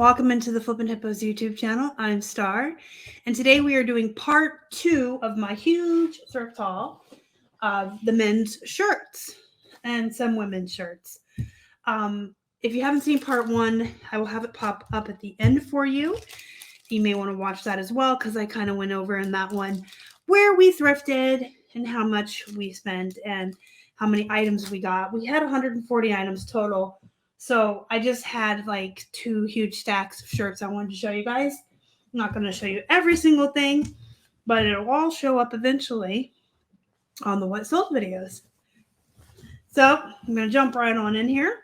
welcome into the Flippin' Hippos YouTube channel. I'm Star, and today we are doing part 2 of my huge thrift haul of the men's shirts and some women's shirts. If you haven't seen part 1, I will have it pop up at the end for you. You may want to watch that as well because I kind of went over in that one where we thrifted and how much we spent and how many items we got. We had 140 items total. So I just had like 2 huge stacks of shirts I wanted to show you guys. I'm not going to show you every single thing, but it'll all show up eventually on the What Sold videos. So I'm going to jump right on in here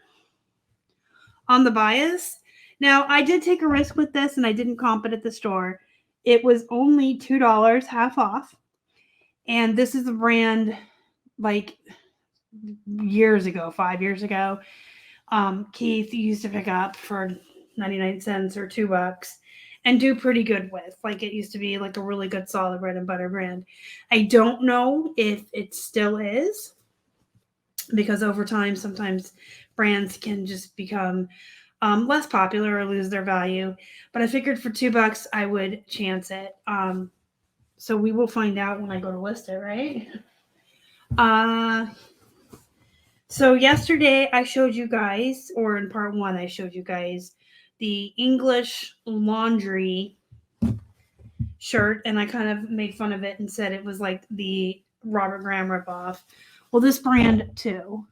on the bias. Now, I did take a risk with this and I didn't comp it at the store. It was only $2 half off. And this is a brand like years ago, 5 years ago. Keith used to pick up for 99 cents or $2 and do pretty good with. Like it used to be like a really good solid bread and butter brand. I don't know if it still is because over time sometimes brands can just become less popular or lose their value. But I figured for $2 I would chance it. So we will find out when I go to list it, right? So yesterday I showed you guys, or in part 1 I showed you guys the English laundry shirt, and I kind of made fun of it and said it was like the Robert Graham ripoff. Well, this brand too.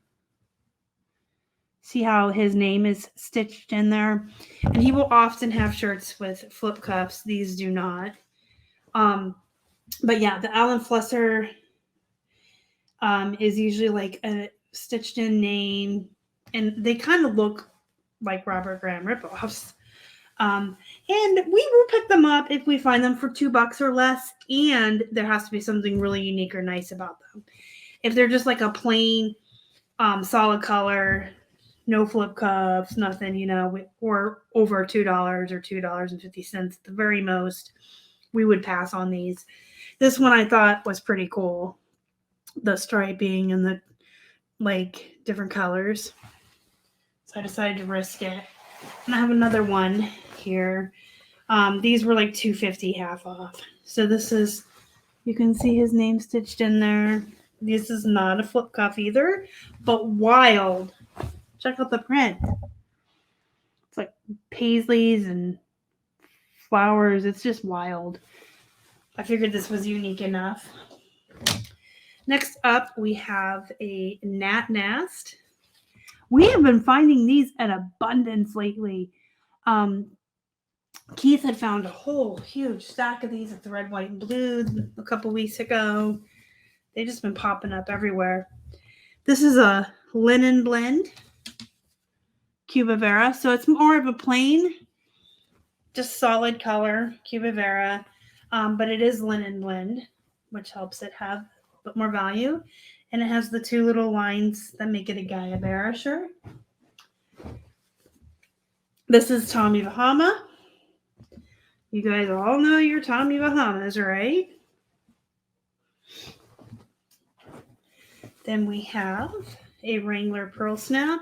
See how his name is stitched in there? And he will often have shirts with flip cuffs. These do not. But yeah, the Alan Flusser is usually like a stitched in name, and they kind of look like Robert Graham ripoffs. And we will pick them up if we find them for $2 or less, and there has to be something really unique or nice about them. If they're just like a plain solid color, no flip cuffs, nothing, or over $2 or $2.50 at the very most, we would pass on these. This one I thought was pretty cool, the striping and the like different colors. So I decided to risk it. And I have another one here. These were like $2.50 half off. So this is, you can see his name stitched in there. This is not a flip cuff either, but wild. Check out the print. It's like paisleys and flowers. It's just wild. I figured this was unique enough. Next up, we have a Nat Nast. We have been finding these in abundance lately. Keith had found a whole huge stack of these at the Red, White, and Blue a couple weeks ago. They've just been popping up everywhere. This is a linen blend, Cuba Vera. So it's more of a plain, just solid color, Cuba Vera. But it is linen blend, which helps it have a bit more value. And it has the 2 little lines that make it a Gaia Vera shirt. This is Tommy Bahama. You guys all know your Tommy Bahamas, right? Then we have a Wrangler Pearl Snap.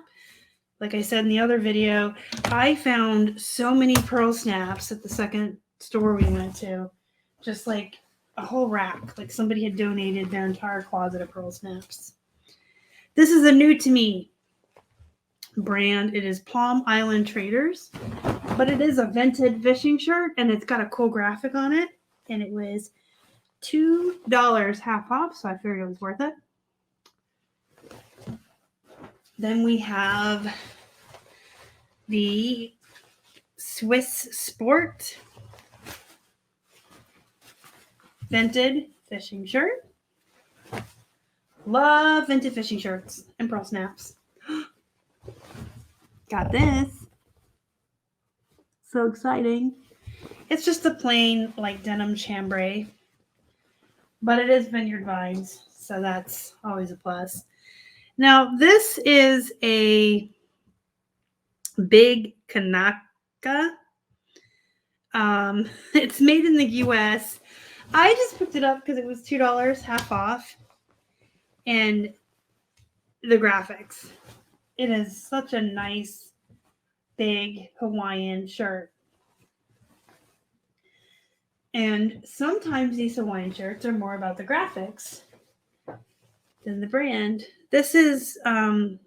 Like I said in the other video, I found so many Pearl Snaps at the second store we went to. Just like a whole rack. Like somebody had donated their entire closet of Pearl Snaps. This is a new to me brand. It is Palm Island Traders. But it is a vented fishing shirt, and it's got a cool graphic on it. And it was $2 half off, so I figured it was worth it. Then we have the Swiss Sport vented fishing shirt. Love vented fishing shirts and Pearl Snaps. Got this. So exciting. It's just a plain like denim chambray, but it is vineyard vines, so that's always a plus. Now this is a big Kanaka. It's made in the US. I just picked it up because it was $2 half off, and the graphics. It is such a nice big Hawaiian shirt. And sometimes these Hawaiian shirts are more about the graphics than the brand. This is Bass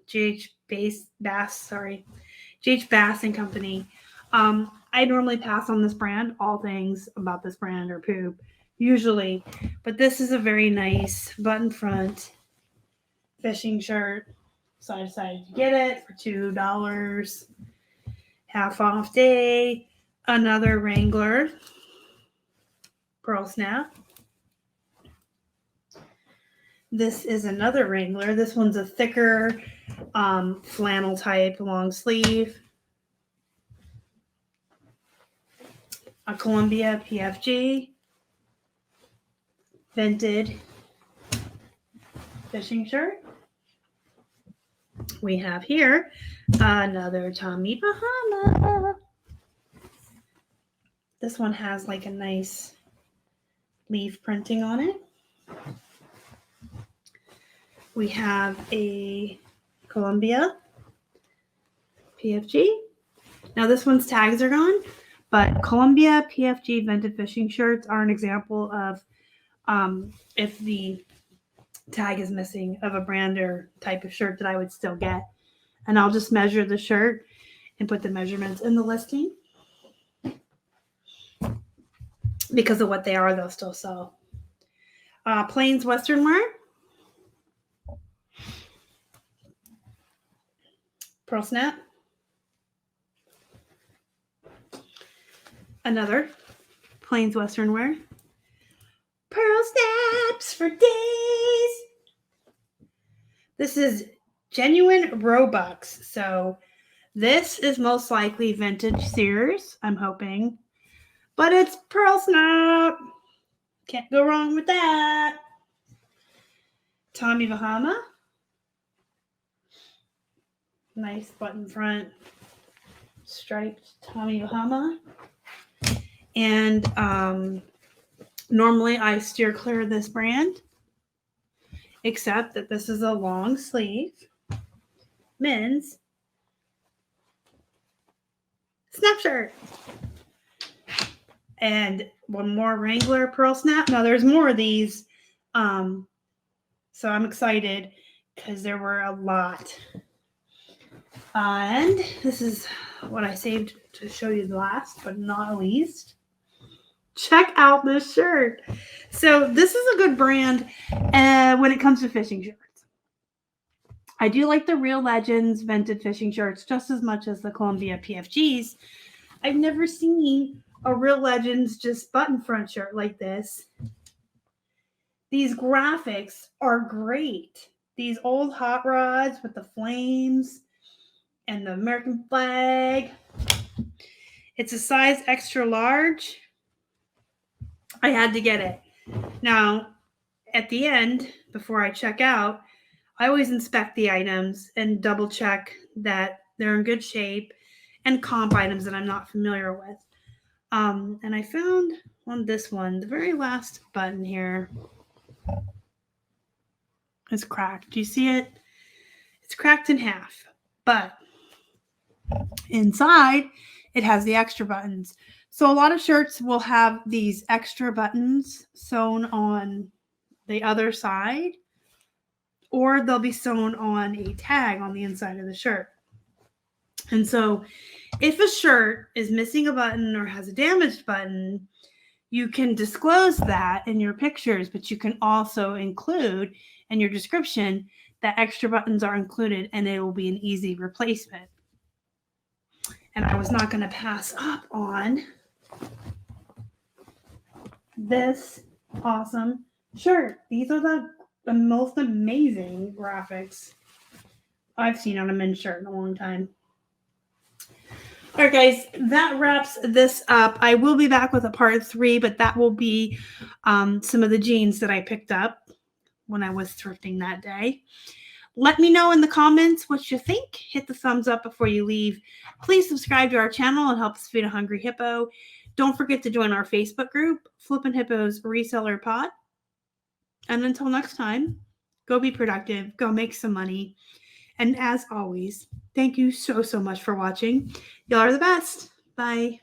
and Company. I normally pass on this brand. All things about this brand are poop, usually. But this is a very nice button front fishing shirt. So I decided to get it for $2. Half off day. Another Wrangler pearl snap. This is another Wrangler. This one's a thicker flannel type long sleeve. A Columbia PFG vented fishing shirt. We have here another Tommy Bahama. This one has like a nice leaf printing on it. We have a Columbia PFG. Now this one's tags are gone, but Columbia PFG vented fishing shirts are an example of if the tag is missing of a brand or type of shirt that I would still get. And I'll just measure the shirt and put the measurements in the listing. Because of what they are, they'll still sell. Plains Western wear. Pearl snap. Another Plains Western wear. Pearl snaps for days. This is genuine Robux. So this is most likely vintage Sears, I'm hoping. But it's pearl snap. Can't go wrong with that. Tommy Bahama. Nice button front striped Tommy Bahama. And normally I steer clear of this brand, except that this is a long sleeve men's snap shirt. And one more Wrangler pearl snap. Now there's more of these. So I'm excited because there were a lot. And this is what I saved to show you the last, but not least. Check out this shirt. So this is a good brand when it comes to fishing shirts. I do like the Real Legends vented fishing shirts just as much as the Columbia PFGs. I've never seen a Real Legends just button front shirt like this. These graphics are great. These old hot rods with the flames and the American flag. It's a size extra large. I had to get it. Now, at the end, before I check out, I always inspect the items and double check that they're in good shape and comp items that I'm not familiar with. And I found on this one, the very last button here is cracked. Do you see it? It's cracked in half, but inside it has the extra buttons. So a lot of shirts will have these extra buttons sewn on the other side, or they'll be sewn on a tag on the inside of the shirt. And so if a shirt is missing a button or has a damaged button, you can disclose that in your pictures, but you can also include in your description that extra buttons are included and it will be an easy replacement. And I was not going to pass up on this awesome shirt. These are the most amazing graphics I've seen on a men's shirt in a long time. All right, guys, that wraps this up. I will be back with a part 3, but that will be some of the jeans that I picked up when I was thrifting that day. Let me know in the comments what you think. Hit the thumbs up before you leave. Please subscribe to our channel. It helps feed a hungry hippo. Don't forget to join our Facebook group, Flippin' Hippos Reseller Pod. And until next time, go be productive. Go make some money. And as always, thank you so much for watching. Y'all are the best. Bye.